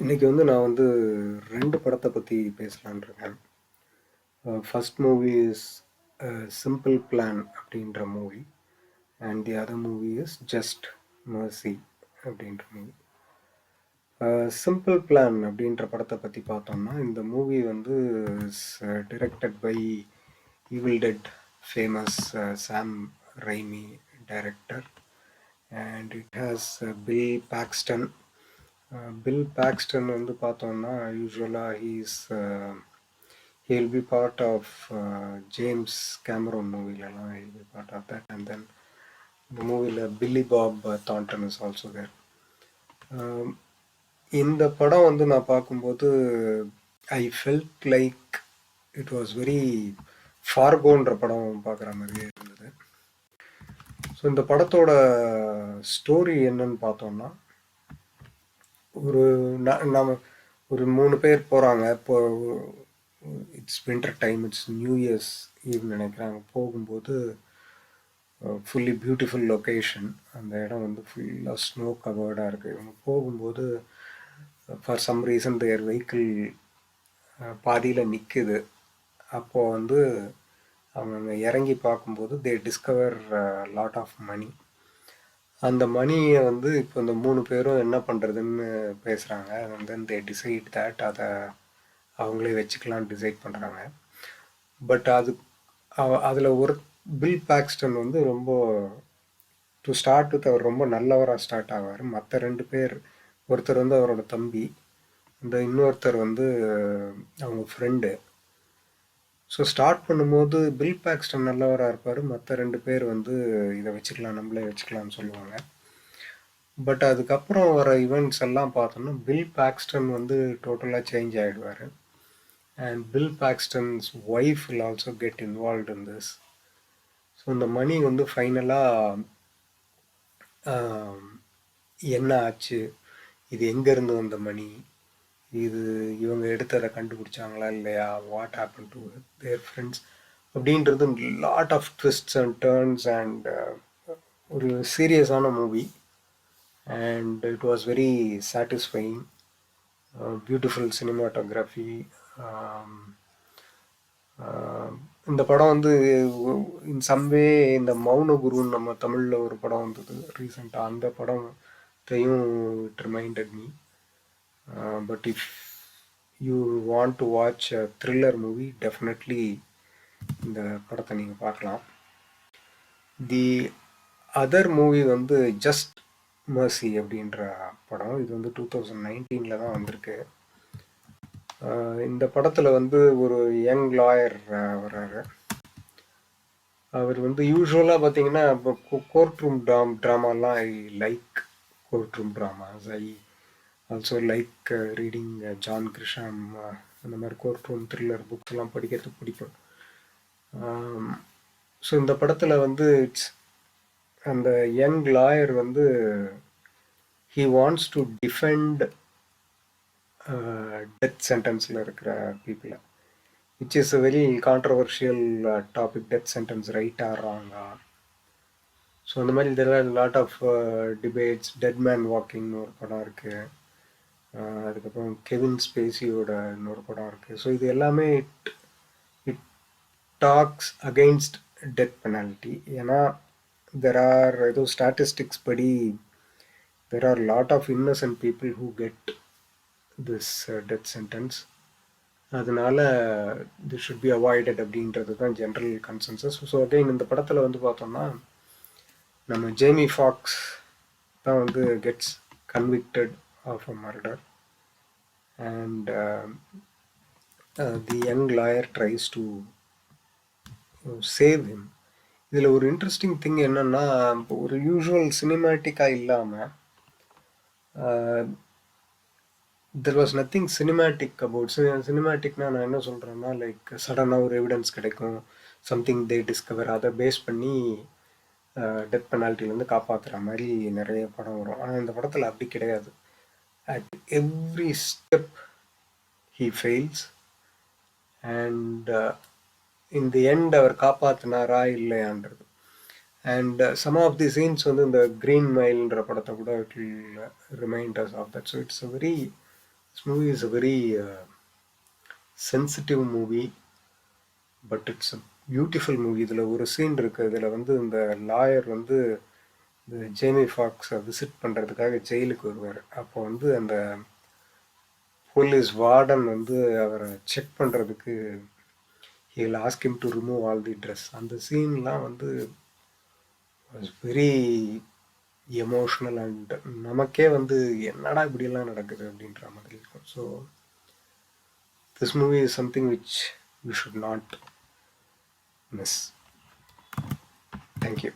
இன்னைக்கு வந்து நான் வந்து 2 படத்த பத்தி பேசலான்னு இருக்கேன். First movie is Simple Plan அப்படின்ற movie. And the other movie is Just Mercy அப்படின்ற மூவி. சிம்பிள் பிளான் அப்படின்ற படத்தை பற்றி பார்த்தோம்னா, இந்த மூவி வந்து is directed by Evil Dead famous Sam Raimi director. And it has Bill Paxton. Bill Paxton வந்து பார்த்தோம்னா யூஸ்வலாக he'll be part of James Cameron மூவிலலாம் he'll be part of that, and then இந்த மூவியில் Billy Bob Thornton is also there. இந்த படம் வந்து நான் பார்க்கும்போது I felt like it was very ஃபார்கோன்ற படம் பார்க்குற மாதிரியே இருந்தது. ஸோ இந்த படத்தோட ஸ்டோரி என்னன்னு பார்த்தோம்னா, ஒரு நம்ம ஒரு 3 பேர் போகிறாங்க. இப்போ it's winter time, it's new years eve நினைக்கிறாங்க. போகும்போது ஃபுல்லி பியூட்டிஃபுல் லொக்கேஷன். அந்த இடம் வந்து ஃபுல்லாக ஸ்னோ கவர்டாக இருக்குது. இவங்க போகும்போது for some reason their vehicle பாதியில் நிற்குது. அப்போது வந்து அவங்க இறங்கி பார்க்கும்போது they discover lot of money. அந்த மணியை வந்து இப்போ இந்த 3 பேரும் என்ன பண்ணுறதுன்னு பேசுகிறாங்க. And then they decide that அதை அவங்களே வச்சுக்கலான்னு டிசைட் பண்ணுறாங்க. பட் அதில் ஒரு பில் பாக்ஸ்டன் வந்து ரொம்ப டு ஸ்டார்ட் வித் அவர் ரொம்ப நல்லவராக ஸ்டார்ட் ஆவார். மற்ற 2 பேர், ஒருத்தர் வந்து அவரோட தம்பி, இந்த இன்னொருத்தர் வந்து அவங்க ஃப்ரெண்டு. ஸோ ஸ்டார்ட் பண்ணும்போது பில் பாக்ஸ்டன் நல்லவராக இருப்பார், மற்ற 2 பேர் வந்து இதை வச்சுக்கலாம், நம்மளே வச்சுக்கலாம்னு சொல்லுவாங்க. பட் அதுக்கப்புறம் வர ஈவெண்ட்ஸ் எல்லாம் பார்த்தோம்னா பில் பாக்ஸ்டன் வந்து டோட்டலாக சேஞ்ச் ஆகிடுவார். And Bill Paxton's wife will also get involved in this. So இந்த மணி வந்து ஃபைனலாக என்ன ஆச்சு, இது எங்கேருந்து வந்த மணி, இது இவங்க எடுத்ததை கண்டுபிடிச்சாங்களா இல்லையா, what happen to their friends அப்படின்றது lot of twists and turns and ஒரு சீரியஸான movie. And it was very satisfying. Beautiful cinematography. இந்த படம் வந்து இன் சம்வே இந்த மௌன குருன்னு நம்ம தமிழில் ஒரு படம் வந்தது ரீசெண்டாக, அந்த படத்தையும் it reminded me. But if you want to watch a thriller movie, definitely இந்த படத்தை நீங்கள் பார்க்கலாம். தி அதர் மூவி வந்து ஜஸ்ட் மர்சி அப்படின்ற படம். இது வந்து 2019 தான் வந்திருக்கு. இந்த படத்தில் வந்து ஒரு யங் லாயர் வர்றாரு. அவர் வந்து யூஸ்வலாக பார்த்தீங்கன்னா இப்போ கோர்ட் ரூம் ட்ராமாலாம் I like courtroom dramas. I also like reading John Grisham, அந்த மாதிரி கோர்ட் ரூம் த்ரில்லர் புக்ஸ் எல்லாம் படிக்கிறதுக்கு பிடிக்கும். ஸோ இந்த படத்தில் வந்து இட்ஸ் அந்த யங் லாயர் வந்து he wants to defend death சென்டென்ஸில் இருக்கிற பீப்புளை, which is a very controversial topic, death sentence ரைட்டா ராங்கா. ஸோ அந்த மாதிரி இதில் lot of debates. Dead Man வாக்கிங்னு ஒரு படம் இருக்குது. அதுக்கப்புறம் கெவின் ஸ்பேசியோட இன்னொரு படம் இருக்குது. ஸோ இது எல்லாமே it talks against death penalty. ஏன்னா தெர் ஆர் ஏதோ ஸ்டாட்டிஸ்டிக்ஸ் படி there are a lot of innocent people who get this death sentence. அதனால this should be avoided அப்படின்றது தான் ஜென்ரல் கன்சென்சஸ். ஸோ அகைன் இந்த படத்தில் வந்து பார்த்தோம்னா நம்ம ஜேமி ஃபாக்ஸ் தான் வந்து gets convicted of a murder and the young lawyer tries to save him. இதில் ஒரு இன்ட்ரெஸ்டிங் திங் என்னென்னா, ஒரு யூஸ்வல் சினிமேட்டிக்காக இல்லாமல் there was nothing cinematic about. சினிமேட்டிக்னா நான் என்ன சொல்கிறேன்னா, லைக் சடனாக ஒரு எவிடன்ஸ் கிடைக்கும், சம்திங் தே டிஸ்கவர், அதை பேஸ் பண்ணி டெத் பெனால்ட்டிலேருந்து காப்பாற்றுற மாதிரி நிறைய படம் வரும். ஆனால் இந்த படத்தில் அப்படி கிடையாது. At every step he fails and in the end அவர் காப்பாற்றினாரா இல்லையான்றது. And some of the scenes வந்து இந்த கிரீன் மைல்ன்ற படத்தை கூட it will remind us of that. So it's a very This movie is a very sensitive movie, but it's a beautiful movie. இதில் ஒரு சீன் இருக்குது. இதில் வந்து இந்த லாயர் வந்து இந்த ஜேமி ஃபாக்ஸை விசிட் பண்ணுறதுக்காக ஜெயிலுக்கு வருவார். அப்போ வந்து அந்த போலீஸ் வார்டன் வந்து அவரை செக் பண்ணுறதுக்கு he'll ask him to remove all the dress. அந்த சீன்லாம் வந்து was very எமோஷ்னல் அண்ட் நமக்கே வந்து என்னடா இப்படியெல்லாம் நடக்குது அப்படின்ற மாதிரி இருக்கும். So this movie is something which you should not miss. Thank you.